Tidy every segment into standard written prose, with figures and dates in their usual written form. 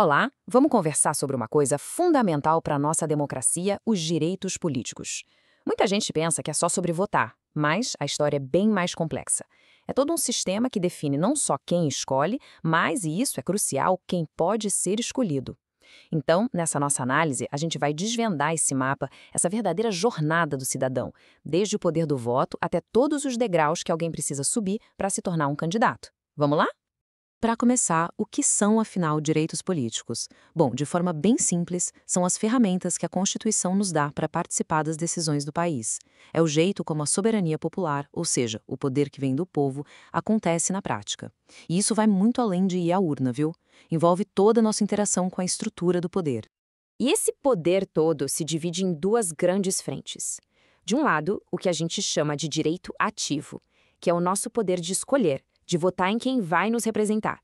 Olá, vamos conversar sobre uma coisa fundamental para a nossa democracia, os direitos políticos. Muita gente pensa que é só sobre votar, mas a história é bem mais complexa. É todo um sistema que define não só quem escolhe, mas, e isso é crucial, quem pode ser escolhido. Então, nessa nossa análise, a gente vai desvendar esse mapa, essa verdadeira jornada do cidadão, desde o poder do voto até todos os degraus que alguém precisa subir para se tornar um candidato. Vamos lá? Para começar, o que são, afinal, direitos políticos? Bom, de forma bem simples, são as ferramentas que a Constituição nos dá para participar das decisões do país. É o jeito como a soberania popular, ou seja, o poder que vem do povo, acontece na prática. E isso vai muito além de ir à urna, viu? Envolve toda a nossa interação com a estrutura do poder. E esse poder todo se divide em duas grandes frentes. De um lado, o que a gente chama de direito ativo, que é o nosso poder de escolher, de votar em quem vai nos representar.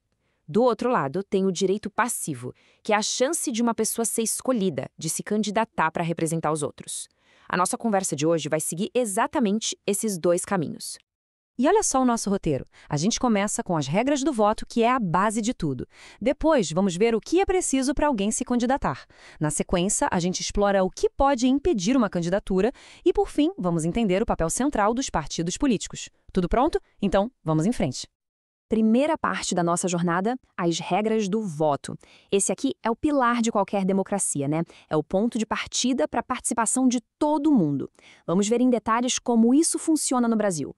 Do outro lado, tem o direito passivo, que é a chance de uma pessoa ser escolhida, de se candidatar para representar os outros. A nossa conversa de hoje vai seguir exatamente esses dois caminhos. E olha só o nosso roteiro. A gente começa com as regras do voto, que é a base de tudo. Depois, vamos ver o que é preciso para alguém se candidatar. Na sequência, a gente explora o que pode impedir uma candidatura e, por fim, vamos entender o papel central dos partidos políticos. Tudo pronto? Então, vamos em frente. Primeira parte da nossa jornada, as regras do voto. Esse aqui é o pilar de qualquer democracia, né? É o ponto de partida para a participação de todo mundo. Vamos ver em detalhes como isso funciona no Brasil.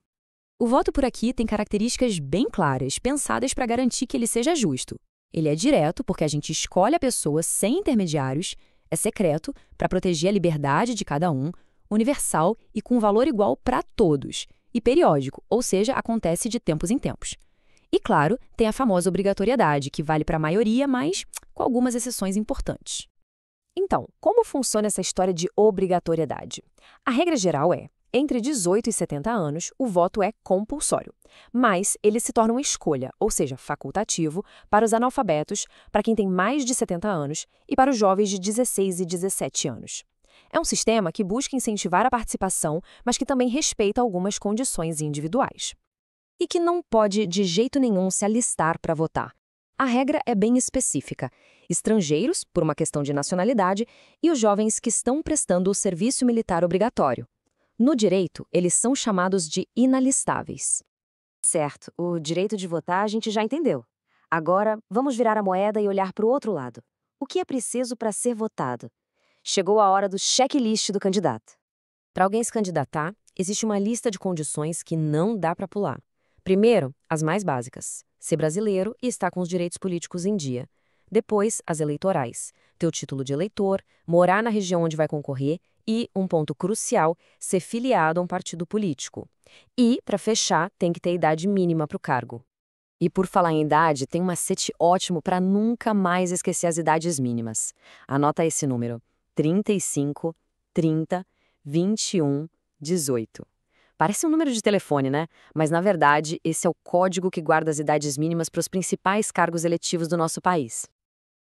O voto por aqui tem características bem claras, pensadas para garantir que ele seja justo. Ele é direto, porque a gente escolhe a pessoa sem intermediários, é secreto, para proteger a liberdade de cada um, universal e com valor igual para todos, e periódico, ou seja, acontece de tempos em tempos. E, claro, tem a famosa obrigatoriedade, que vale para a maioria, mas com algumas exceções importantes. Então, como funciona essa história de obrigatoriedade? A regra geral é, entre 18 e 70 anos, o voto é compulsório, mas ele se torna uma escolha, ou seja, facultativo, para os analfabetos, para quem tem mais de 70 anos e para os jovens de 16 e 17 anos. É um sistema que busca incentivar a participação, mas que também respeita algumas condições individuais. E que não pode, de jeito nenhum, se alistar para votar. A regra é bem específica. Estrangeiros, por uma questão de nacionalidade, e os jovens que estão prestando o serviço militar obrigatório. No direito, eles são chamados de inalistáveis. Certo, o direito de votar a gente já entendeu. Agora, vamos virar a moeda e olhar para o outro lado. O que é preciso para ser votado? Chegou a hora do checklist do candidato. Para alguém se candidatar, existe uma lista de condições que não dá para pular. Primeiro, as mais básicas. Ser brasileiro e estar com os direitos políticos em dia. Depois, as eleitorais. Ter o título de eleitor, morar na região onde vai concorrer e, um ponto crucial, ser filiado a um partido político. E, para fechar, tem que ter idade mínima para o cargo. E por falar em idade, tem um macete ótimo para nunca mais esquecer as idades mínimas. Anota esse número: 35, 30, 21, 18. Parece um número de telefone, né? Mas, na verdade, esse é o código que guarda as idades mínimas para os principais cargos eletivos do nosso país.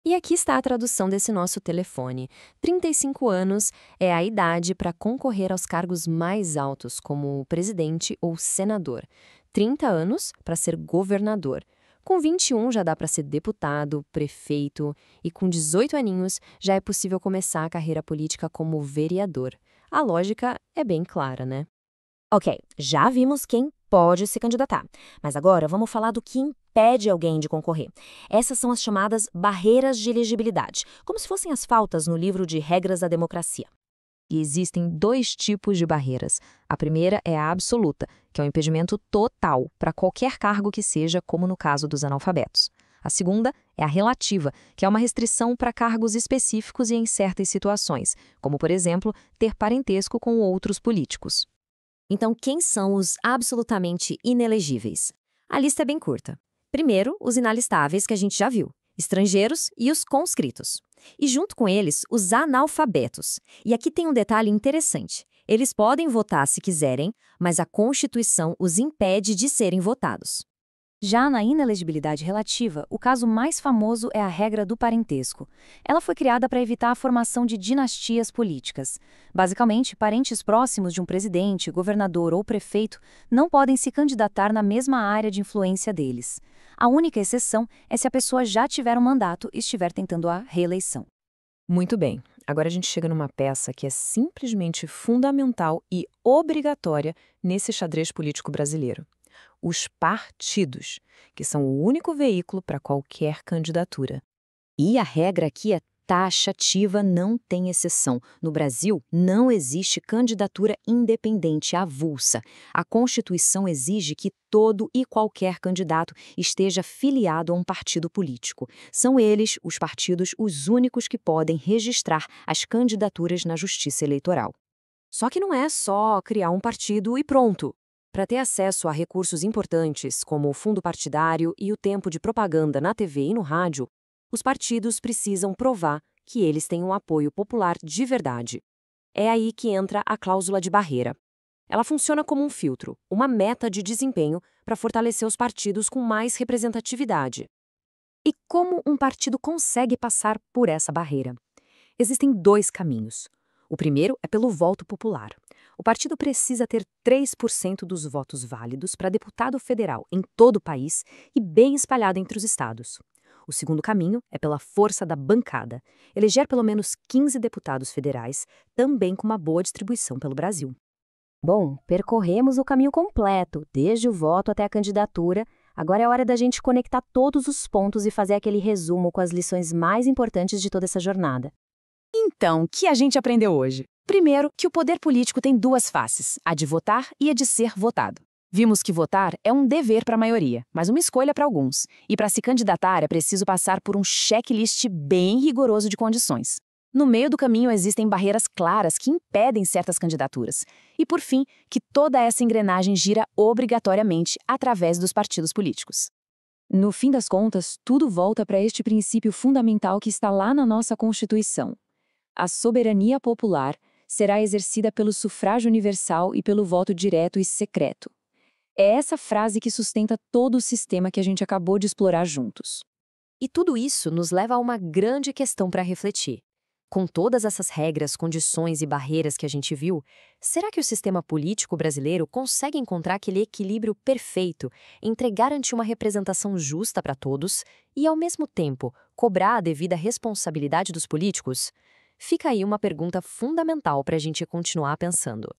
E aqui está a tradução desse nosso telefone. 35 anos é a idade para concorrer aos cargos mais altos, como presidente ou senador. 30 anos para ser governador. Com 21 já dá para ser deputado, prefeito. E com 18 aninhos já é possível começar a carreira política como vereador. A lógica é bem clara, né? Ok, já vimos quem pode se candidatar, mas agora vamos falar do que impede alguém de concorrer. Essas são as chamadas barreiras de elegibilidade, como se fossem as faltas no livro de regras da democracia. E existem dois tipos de barreiras. A primeira é a absoluta, que é o impedimento total para qualquer cargo que seja, como no caso dos analfabetos. A segunda é a relativa, que é uma restrição para cargos específicos e em certas situações, como, por exemplo, ter parentesco com outros políticos. Então, quem são os absolutamente inelegíveis? A lista é bem curta. Primeiro, os inalistáveis, que a gente já viu, estrangeiros e os conscritos. E junto com eles, os analfabetos. E aqui tem um detalhe interessante. Eles podem votar se quiserem, mas a Constituição os impede de serem votados. Já na inelegibilidade relativa, o caso mais famoso é a regra do parentesco. Ela foi criada para evitar a formação de dinastias políticas. Basicamente, parentes próximos de um presidente, governador ou prefeito não podem se candidatar na mesma área de influência deles. A única exceção é se a pessoa já tiver um mandato e estiver tentando a reeleição. Muito bem. Agora a gente chega numa peça que é simplesmente fundamental e obrigatória nesse xadrez político brasileiro. Os partidos, que são o único veículo para qualquer candidatura. E a regra aqui é taxativa, não tem exceção. No Brasil, não existe candidatura independente avulsa. A Constituição exige que todo e qualquer candidato esteja filiado a um partido político. São eles, os partidos, os únicos que podem registrar as candidaturas na Justiça Eleitoral. Só que não é só criar um partido e pronto. Para ter acesso a recursos importantes, como o fundo partidário e o tempo de propaganda na TV e no rádio, os partidos precisam provar que eles têm um apoio popular de verdade. É aí que entra a cláusula de barreira. Ela funciona como um filtro, uma meta de desempenho para fortalecer os partidos com mais representatividade. E como um partido consegue passar por essa barreira? Existem dois caminhos. O primeiro é pelo voto popular. O partido precisa ter 3% dos votos válidos para deputado federal em todo o país e bem espalhado entre os estados. O segundo caminho é pela força da bancada, eleger pelo menos 15 deputados federais, também com uma boa distribuição pelo Brasil. Bom, percorremos o caminho completo, desde o voto até a candidatura. Agora é hora da gente conectar todos os pontos e fazer aquele resumo com as lições mais importantes de toda essa jornada. Então, o que a gente aprendeu hoje? Primeiro, que o poder político tem duas faces, a de votar e a de ser votado. Vimos que votar é um dever para a maioria, mas uma escolha para alguns. E para se candidatar é preciso passar por um checklist bem rigoroso de condições. No meio do caminho existem barreiras claras que impedem certas candidaturas. E, por fim, que toda essa engrenagem gira obrigatoriamente através dos partidos políticos. No fim das contas, tudo volta para este princípio fundamental que está lá na nossa Constituição. A soberania popular será exercida pelo sufrágio universal e pelo voto direto e secreto. É essa frase que sustenta todo o sistema que a gente acabou de explorar juntos. E tudo isso nos leva a uma grande questão para refletir. Com todas essas regras, condições e barreiras que a gente viu, será que o sistema político brasileiro consegue encontrar aquele equilíbrio perfeito entre garantir uma representação justa para todos e, ao mesmo tempo, cobrar a devida responsabilidade dos políticos? Fica aí uma pergunta fundamental para a gente continuar pensando.